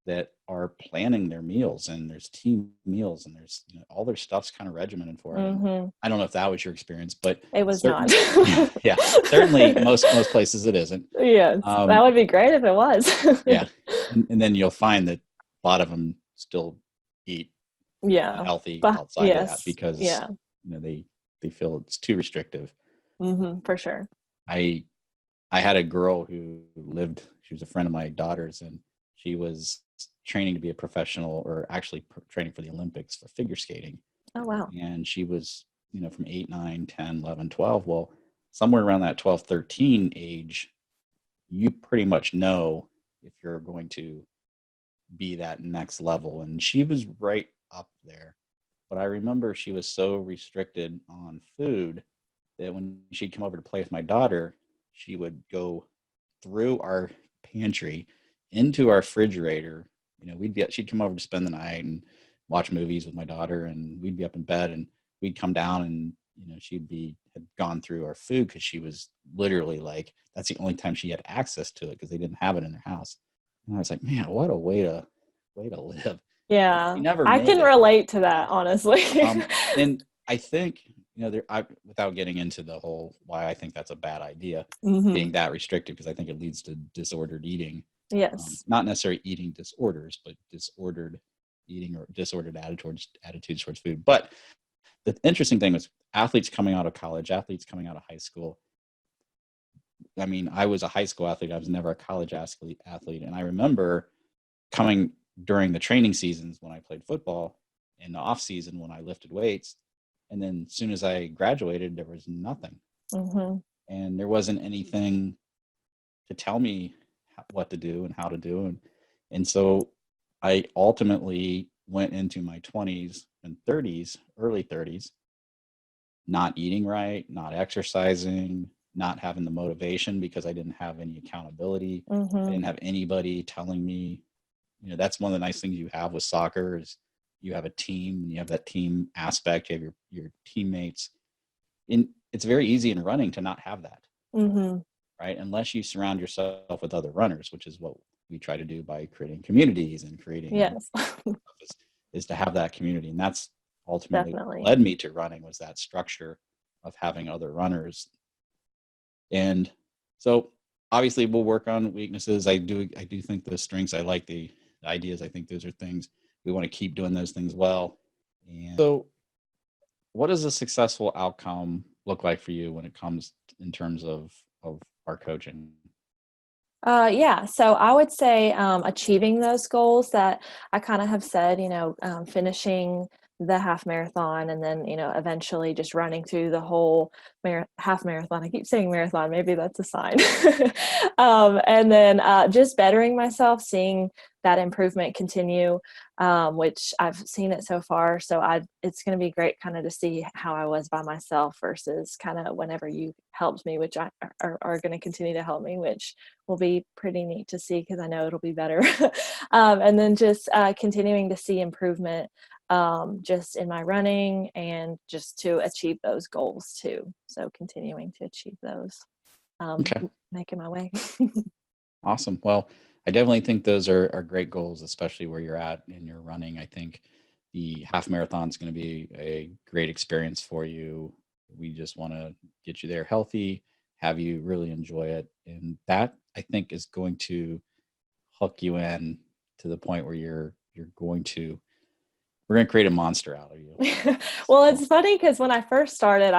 that are planning their meals, and there's team meals, and there's, all their stuff's kind of regimented for it. Mm-hmm. I don't know if that was your experience, but It was not. yeah, certainly most places it isn't. Yes, that would be great if it was. Yeah. And then you'll find that a lot of them still eat healthy outside of that, because they feel it's too restrictive. Mm-hmm, for sure. I had a girl who she was a friend of my daughter's, and she was training to be a professional, or actually training for the Olympics for figure skating. Oh, wow. And she was, from 8, 9, 10, 11, 12. Well, somewhere around that 12, 13 age, you pretty much know if you're going to be that next level. And she was right up there. But I remember she was so restricted on food that when she'd come over to play with my daughter, she would go through our pantry into our refrigerator. She'd come over to spend the night and watch movies with my daughter, and we'd be up in bed, and we'd come down, and had gone through our food, because she was literally like, that's the only time she had access to it, because they didn't have it in their house. And I was like, man, what a way to live. Yeah, I can relate to that, honestly. And I think, without getting into the whole why I think that's a bad idea, being that restrictive, because I think it leads to disordered eating. Yes. Not necessarily eating disorders, but disordered eating, or disordered attitudes towards food. But the interesting thing was athletes coming out of college, athletes coming out of high school. I mean, I was a high school athlete. I was never a college athlete. And I remember coming during the training seasons when I played football, in the off season when I lifted weights. And then as soon as I graduated, there was nothing. Mm-hmm. And there wasn't anything to tell me what to do and how to do. And so I ultimately went into my 20s and 30s, early 30s, not eating right, not exercising, not having the motivation, because I didn't have any accountability. Mm-hmm. I didn't have anybody telling me, that's one of the nice things you have with soccer, is you have a team, and you have that team aspect, you have your teammates. It's very easy in running to not have that. Mm-hmm. Right? Unless you surround yourself with other runners, which is what we try to do by creating communities and creating, is to have that community. And that's ultimately what led me to running, was that structure of having other runners. And so obviously we'll work on weaknesses. I do think the strengths, I like the ideas. I think those are things we want to keep doing, those things well. And so what does a successful outcome look like for you when it comes in terms of our coaching? So I would say achieving those goals that I kind of have said, finishing the half marathon, and then, eventually just running through the whole half marathon. I keep saying marathon, maybe that's a sign. And then just bettering myself, seeing that improvement continue, which I've seen it so far. So it's going to be great kind of to see how I was by myself versus kind of whenever you helped me, which are going to continue to help me, which will be pretty neat to see, because I know it'll be better. And then just continuing to see improvement just in my running, and just to achieve those goals too. So continuing to achieve those, making my way. Awesome. Well, I definitely think those are great goals, especially where you're at in your running. I think the half marathon is going to be a great experience for you. We just want to get you there healthy, have you really enjoy it. And that, I think, is going to hook you in to the point where we're going to create a monster out of you. Well, it's funny, because when I first started,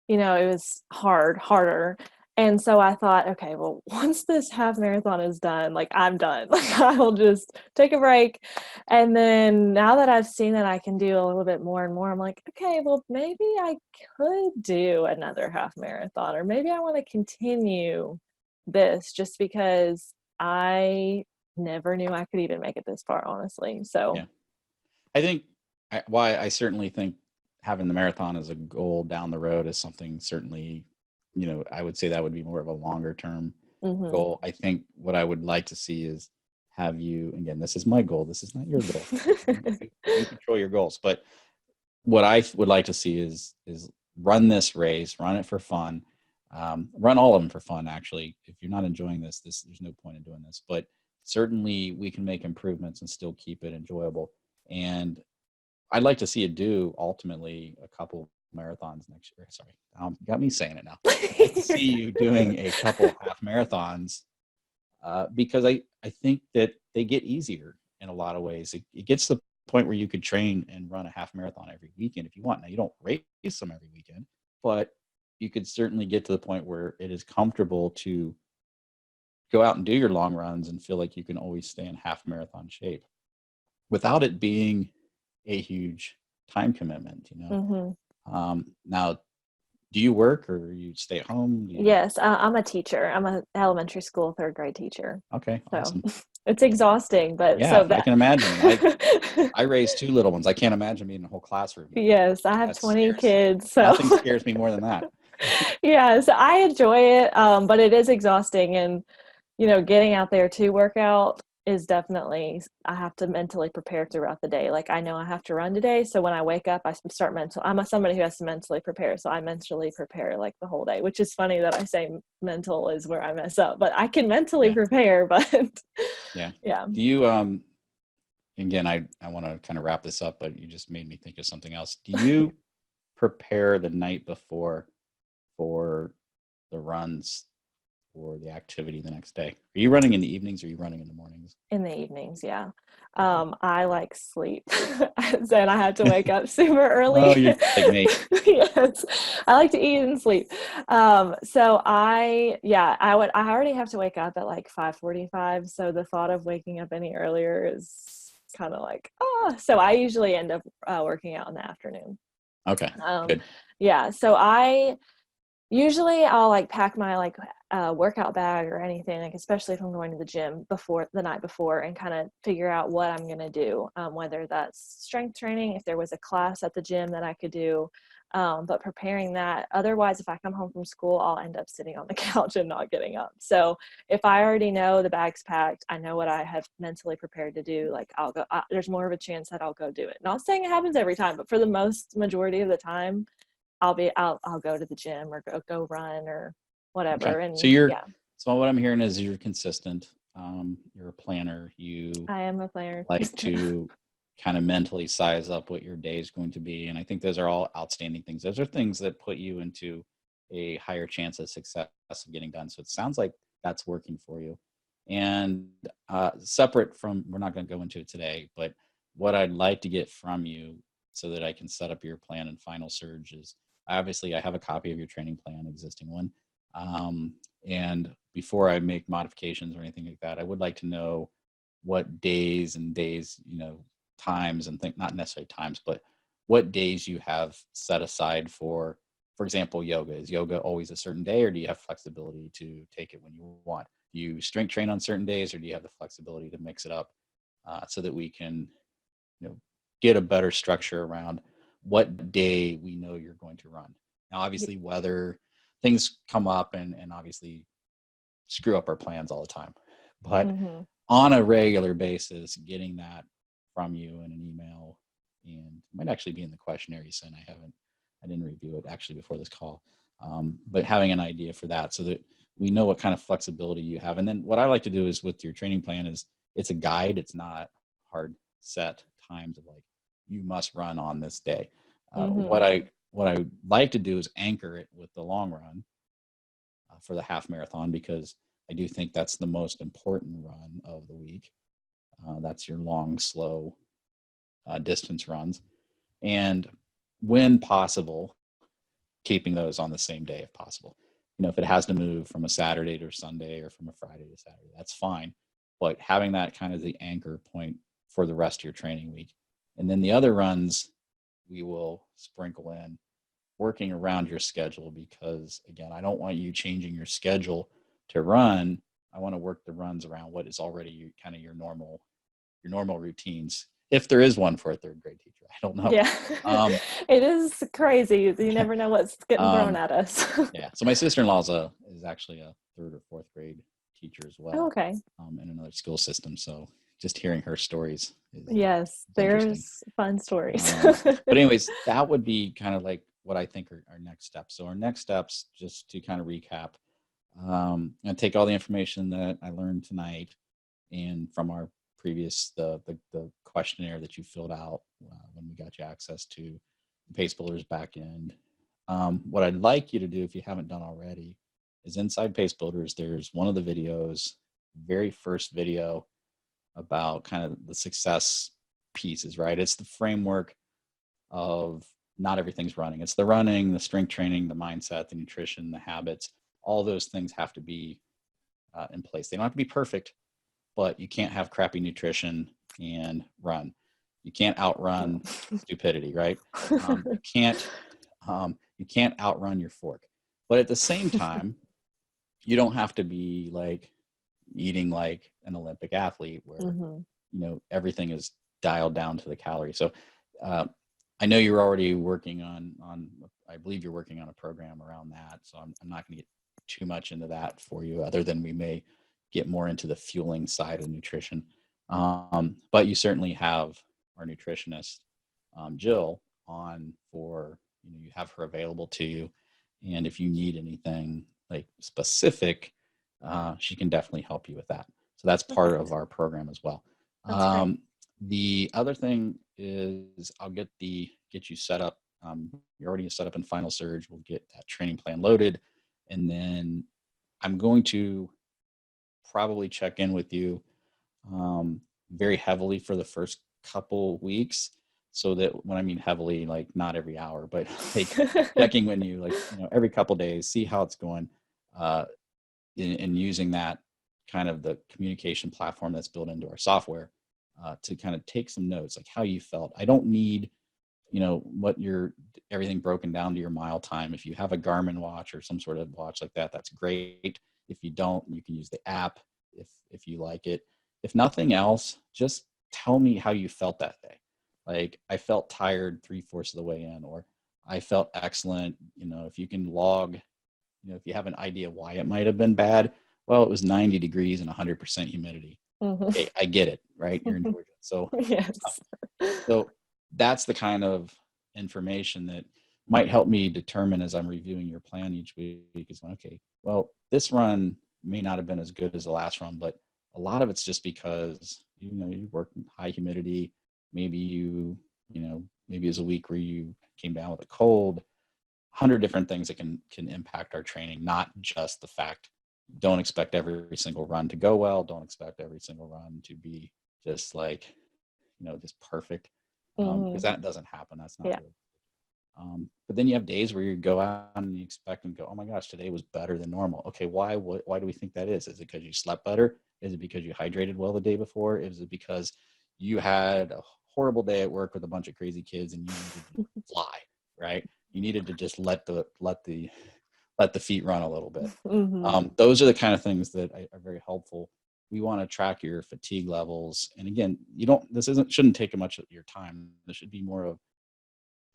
it was harder. And so I thought, okay, well, once this half marathon is done, like, I'm done. Like, I'll just take a break. And then now that I've seen that I can do a little bit more and more, I'm like, okay, well, maybe I could do another half marathon, or maybe I want to continue this, just because I never knew I could even make it this far, honestly. So yeah. I think I certainly think having the marathon as a goal down the road is something certainly, I would say that would be more of a longer term goal. I think what I would like to see is have you, again, this is my goal, this is not your goal. You control your goals. But what I would like to see is run this race, run it for fun, run all of them for fun. Actually, if you're not enjoying this, there's no point in doing this, but certainly we can make improvements and still keep it enjoyable. And I'd like to see it do ultimately a couple marathons next year. Sorry, got me saying it now. I'd like to see you doing a couple half marathons because I think that they get easier in a lot of ways. It gets to the point where you could train and run a half marathon every weekend if you want. Now, you don't race them every weekend, but you could certainly get to the point where it is comfortable to go out and do your long runs and feel like you can always stay in half marathon shape without it being a huge time commitment, Now, do you work or you stay at home? Yes, I'm a teacher. I'm an elementary school 3rd grade teacher. Okay, awesome. So it's exhausting, but yeah, I can imagine. I raised 2 little ones. I can't imagine being in a whole classroom. Yes, I have 20 kids. So nothing scares me more than that. Yeah, so I enjoy it, but it is exhausting, and getting out there to work out is definitely, I have to mentally prepare throughout the day. Like, I know I have to run today, so when I wake up, I start I'm somebody who has to mentally prepare, so I mentally prepare like the whole day, which is funny that I say mental is where I mess up, but I can mentally prepare. But yeah. Do you again, I want to kind of wrap this up, but you just made me think of something else. Do you prepare the night before for the runs or the activity the next day? Are you running in the evenings or are you running in the mornings? In the evenings, yeah. I like sleep. And I have to wake up super early. Oh, you're like me. Yes, I like to eat and sleep. So I already have to wake up at like 5:45. So the thought of waking up any earlier is kind of like, so I usually end up working out in the afternoon. Okay, good. Yeah, so usually I'll like pack my like workout bag or anything, like especially if I'm going to the gym the night before, and kind of figure out what I'm going to do, whether that's strength training, if there was a class at the gym that I could do, but preparing that. Otherwise, if I come home from school, I'll end up sitting on the couch and not getting up. So if I already know the bag's packed, I know what I have mentally prepared to do, like I'll go, there's more of a chance that I'll go do it. Not saying it happens every time, but for the majority of the time, I'll go to the gym or go run or whatever. Okay. And so what I'm hearing is you're consistent. You're a planner. I am a planner. Like to kind of mentally size up what your day is going to be. And I think those are all outstanding things. Those are things that put you into a higher chance of success of getting done. So it sounds like that's working for you. And separate from, we're not going to go into it today, but what I'd like to get from you so that I can set up your plan and final surge is, obviously, I have a copy of your training plan, existing one. And before I make modifications or anything like that, I would like to know what days, times and not necessarily times, but what days you have set aside for example, yoga. Is yoga always a certain day, or do you have flexibility to take it when you want? Do you strength train on certain days, or do you have the flexibility to mix it up so that we can, get a better structure around what day we know you're going to run? Now, obviously, weather, things come up and obviously screw up our plans all the time. But on a regular basis, getting that from you in an email, and it might actually be in the questionnaire you sent. I didn't review it actually before this call, but having an idea for that so that we know what kind of flexibility you have. And then what I like to do is with your training plan is it's a guide. It's not hard set times of like, you must run on this day. What I like to do is anchor it with the long run for the half marathon, because I do think that's the most important run of the week. That's your long, slow distance runs. And when possible, keeping those on the same day if possible. If it has to move from a Saturday to Sunday or from a Friday to Saturday, that's fine. But having that kind of the anchor point for the rest of your training week. And then the other runs, we will sprinkle in working around your schedule, because again, I don't want you changing your schedule to run. I want to work the runs around what is already kind of your normal routines. If there is one for a third grade teacher, I don't know. Yeah, it is crazy. You never know what's getting thrown at us. Yeah. So my sister-in-law is actually a third or fourth grade teacher as well. Oh, okay. In another school system. So just hearing her stories. Yes, there's fun stories. But anyways, that would be kind of like what I think are our next steps. So our next steps, just to kind of recap, and take all the information that I learned tonight and from our previous, the questionnaire that you filled out when we got you access to the PaceBuilders backend. What I'd like you to do, if you haven't done already, is inside PaceBuilders, there's one of the videos, very first video, about kind of the success pieces, right? It's the framework of not everything's running. It's the running, the strength training, the mindset, the nutrition, the habits. All those things have to be in place. They don't have to be perfect, but you can't have crappy nutrition and run. You can't outrun stupidity, right? You can't outrun your fork. But at the same time, you don't have to be like eating like an Olympic athlete where you know everything is dialed down to the calorie. So I know you're already working on I believe you're working on a program around that. So I'm not going to get too much into that for you, other than we may get more into the fueling side of nutrition. But you certainly have our nutritionist, Jill, on for, you know, you have her available to you. And if you need anything like specific, she can definitely help you with that. So that's part of our program as well. The other thing is I'll get you set up. You're already set up in Final Surge. We'll get that training plan loaded. And then I'm going to probably check in with you very heavily for the first couple weeks, so that when I mean heavily, like not every hour, but like checking when you, like, you know, every couple days, see how it's going, and using that kind of the communication platform that's built into our software to kind of take some notes, like how you felt. I don't need, you know, what your everything broken down to your mile time. If you have a Garmin watch or some sort of watch like that, that's great. If you don't, you can use the app if you like it. If nothing else, just tell me how you felt that day. Like, I felt tired 3/4 of the way in, or I felt excellent. You know, if you can log, you know, if you have an idea why it might have been bad, well, it was 90 degrees and 100% humidity. Okay, I get it, right? You're in Georgia. So, yes. So that's the kind of information that might help me determine as I'm reviewing your plan each week is, okay, well, this run may not have been as good as the last run, but a lot of it's just because, you know, you work in high humidity. Maybe maybe it's a week where you came down with a cold. 100 different things that can impact our training, not just the fact. Don't expect every single run to go well. Don't expect every single run to be just like, you know, just perfect, because that doesn't happen. That's not good. But then you have days where you go out and you expect and go, oh my gosh, today was better than normal. Okay, why do we think that is? Is it because you slept better? Is it because you hydrated well the day before? Is it because you had a horrible day at work with a bunch of crazy kids and you needed to fly, right? You needed to just let the feet run a little bit. Those are the kind of things that are very helpful. We want to track your fatigue levels. And again, shouldn't take much of your time. This should be more of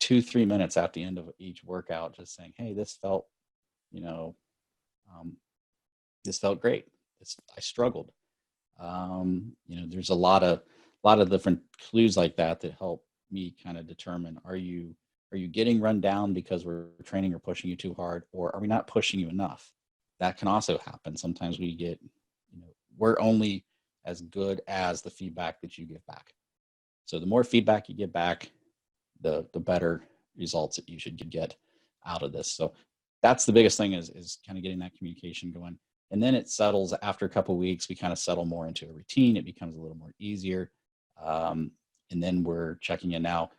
2-3 minutes at the end of each workout, just saying, hey, this felt great. I struggled. There's a lot of different clues like that help me kind of determine, are you getting run down because we're training or pushing you too hard, or are we not pushing you enough? That can also happen. Sometimes we get, we're only as good as the feedback that you give back. So the more feedback you get back, the better results that you should get out of this. So that's the biggest thing is kind of getting that communication going. And then it settles after a couple of weeks. We kind of settle more into a routine. It becomes a little more easier. And then we're checking in now.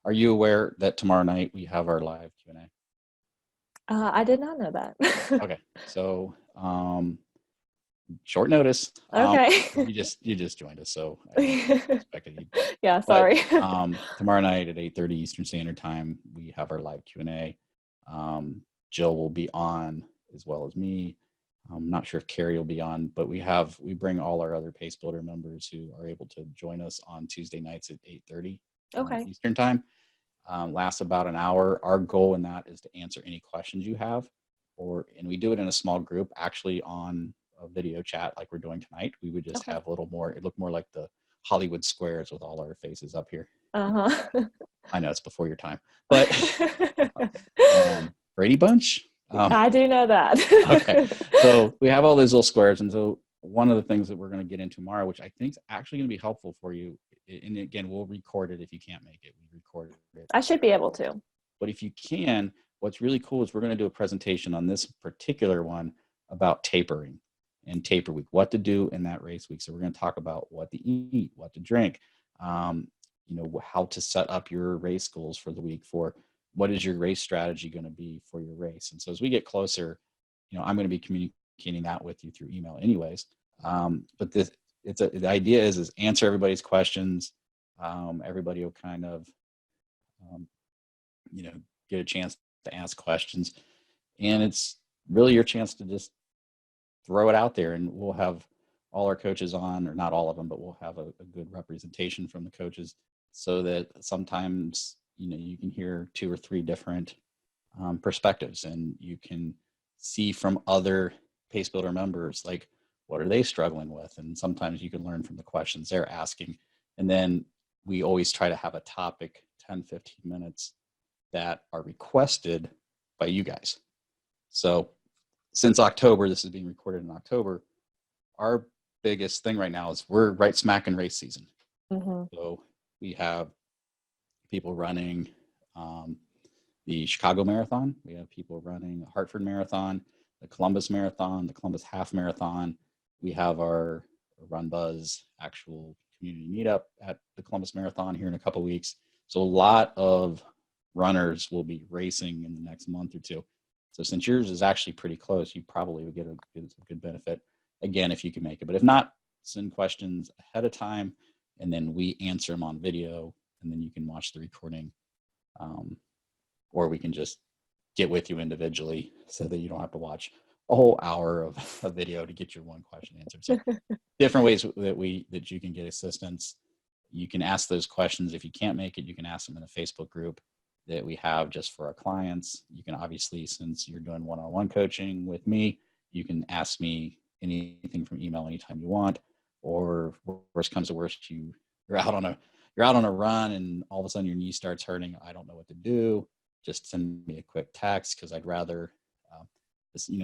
Are you aware that tomorrow night we have our live Q&A? I did not know that. Okay. So short notice. Okay. You just joined us, so I expected you. Yeah, sorry. But, tomorrow night at 8:30 Eastern Standard Time, we have our live Q&A. Jill will be on as well as me. I'm not sure if Carrie will be on, but we bring all our other PaceBuilder members who are able to join us on Tuesday nights at 8:30 Eastern Time. Lasts about an hour. Our goal in that is to answer any questions you have, and we do it in a small group, actually on a video chat like we're doing tonight. We would just have a little more, it looked more like the Hollywood squares with all our faces up here. I know it's before your time, but Brady Bunch. I do know that. Okay, so we have all those little squares, and so one of the things that we're going to get into tomorrow, which I think is actually going to be helpful for you, and again, we'll record it if you can't make it. We record it. I should be able to. But if you can, what's really cool is we're going to do a presentation on this particular one about tapering and taper week, what to do in that race week. So we're going to talk about what to eat, what to drink, how to set up your race goals for the week, for what is your race strategy going to be for your race. And so as we get closer, I'm going to be communicating that with you through email anyways. But the idea is answer everybody's questions. Everybody will kind of, get a chance to ask questions, and it's really your chance to just throw it out there. And we'll have all our coaches on, or not all of them, but we'll have a good representation from the coaches, so that sometimes, you can hear 2 or 3 different perspectives, and you can see from other Pace Builder members, like, what are they struggling with? And sometimes you can learn from the questions they're asking. And then we always try to have a topic, 10, 15 minutes, that are requested by you guys. So since October, this is being recorded in October, our biggest thing right now is we're right smack in race season. Mm-hmm. So we have people running the Chicago Marathon. We have people running the Hartford Marathon, the Columbus Marathon, the Columbus Half Marathon. We have our RunBuzz actual community meetup at the Columbus Marathon here in a couple of weeks. So a lot of runners will be racing in the next month or 2. So since yours is actually pretty close, you probably would get a good benefit, again, if you can make it. But if not, send questions ahead of time, and then we answer them on video, and then you can watch the recording, or we can just get with you individually so that you don't have to watch a whole hour of a video to get your one question answered. So different ways that you can get assistance. You can ask those questions. If you can't make it, you can ask them in a Facebook group that we have just for our clients. You can obviously, since you're doing one-on-one coaching with me, you can ask me anything from email anytime you want, or worst comes to worst, you're out on a run and all of a sudden your knee starts hurting. I don't know what to do. Just send me a quick text, because I'd rather,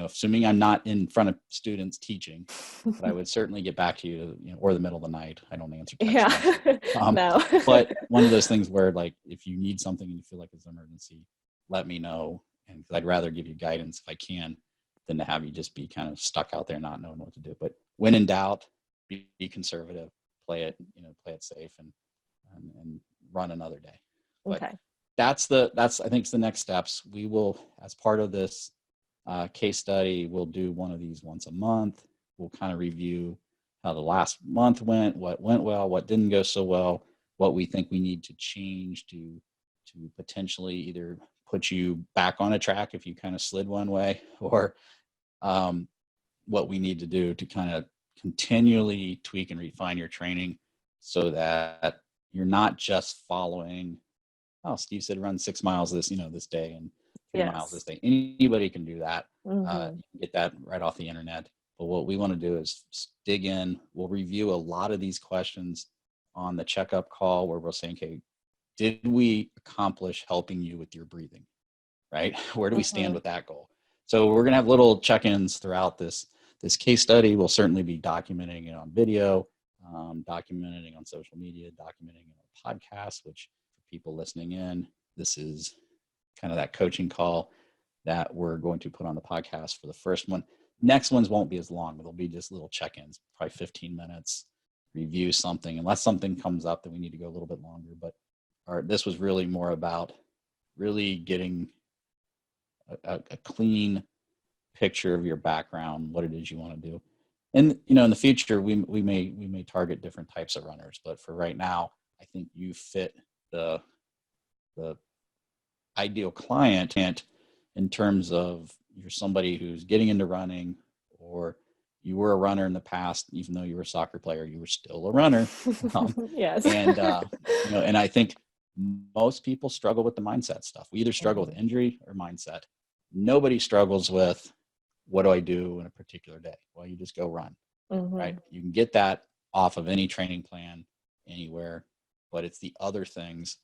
assuming I'm not in front of students teaching, but I would certainly get back to you, or the middle of the night. I don't answer texts. Yeah. No. But one of those things where, like, if you need something and you feel like it's an emergency, let me know. And I'd rather give you guidance if I can than to have you just be kind of stuck out there not knowing what to do. But when in doubt, be conservative, play it safe, and run another day. But okay. That's I think it's the next steps. We will, as part of this case study, we'll do one of these once a month. We'll kind of review how the last month went, what went well, what didn't go so well, what we think we need to change to potentially either put you back on a track if you kind of slid one way, or what we need to do to kind of continually tweak and refine your training, so that you're not just following, Steve said run 6 miles this day and 3 miles this day. Anybody can do that. Mm-hmm. You can get that right off the internet. But what we want to do is dig in. We'll review a lot of these questions on the checkup call, where we'll say, okay, did we accomplish helping you with your breathing, right? Where do we stand with that goal? So we're going to have little check-ins throughout this case study. We'll certainly be documenting it on video, documenting it on social media, documenting it on podcasts, which for people listening in, this is kind of that coaching call that we're going to put on the podcast for the first one. Next ones won't be as long, but they'll be just little check-ins, probably 15 minutes, review something, unless something comes up that we need to go a little bit longer. But this was really more about really getting a clean picture of your background, what it is you want to do. And, in the future, we may target different types of runners, but for right now, I think you fit the ideal client in terms of you're somebody who's getting into running, or you were a runner in the past, even though you were a soccer player, you were still a runner. Yes. And, and I think most people struggle with the mindset stuff. We either struggle with injury or mindset. Nobody struggles with, what do I do in a particular day? Well, you just go run, right? You can get that off of any training plan anywhere, but it's the other things.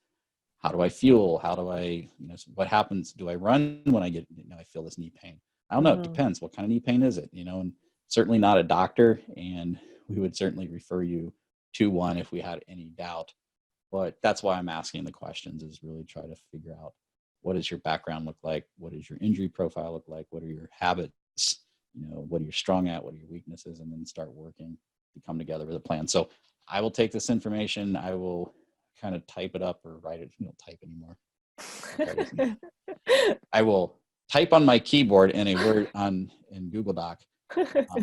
How do I fuel? How do I, what happens? Do I run when I get, I feel this knee pain? I don't know. It depends. What kind of knee pain is it? And certainly not a doctor, and we would certainly refer you to one if we had any doubt. But that's why I'm asking the questions, is really try to figure out, what does your background look like? What does your injury profile look like? What are your habits? What are you strong at? What are your weaknesses? And then start working to come together with a plan. So I will take this information. I will kind of type it up or write it. You don't type anymore. I will type on my keyboard in a Word in Google Doc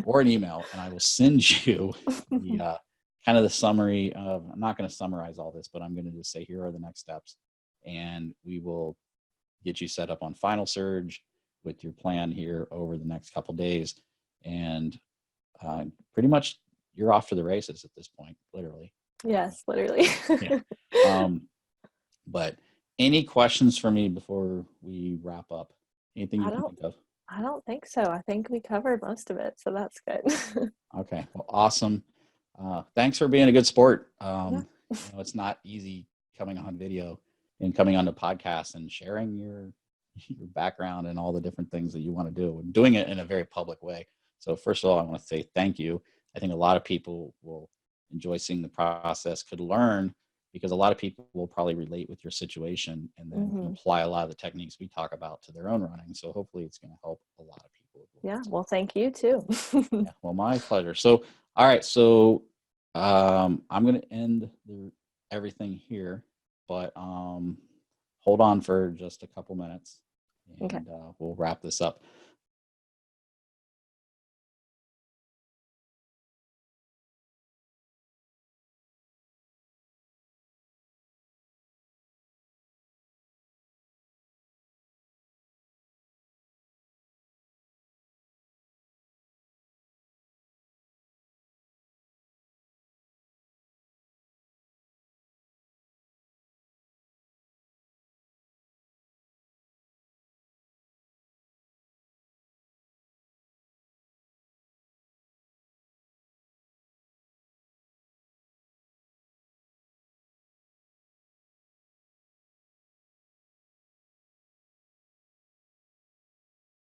or an email, and I will send you the kind of the summary of, I'm not going to summarize all this, but I'm going to just say, here are the next steps. And we will get you set up on Final Surge with your plan here over the next couple days. And pretty much you're off to the races at this point, literally. Yes, literally. Yeah. But any questions for me before we wrap up? Anything you can think of? I don't think so. I think we covered most of it, so that's good. Okay, well, awesome. Thanks for being a good sport. Yeah. It's not easy coming on video and coming on the podcast and sharing your background and all the different things that you want to do, and doing it in a very public way. So first of all, I want to say thank you. I think a lot of people will enjoy seeing the process, could learn, because a lot of people will probably relate with your situation and then apply a lot of the techniques we talk about to their own running. So hopefully it's going to help a lot of people. Yeah, well, thank you too. Yeah, well, my pleasure. So, all right. So I'm going to end everything here, but hold on for just a couple minutes, and we'll wrap this up.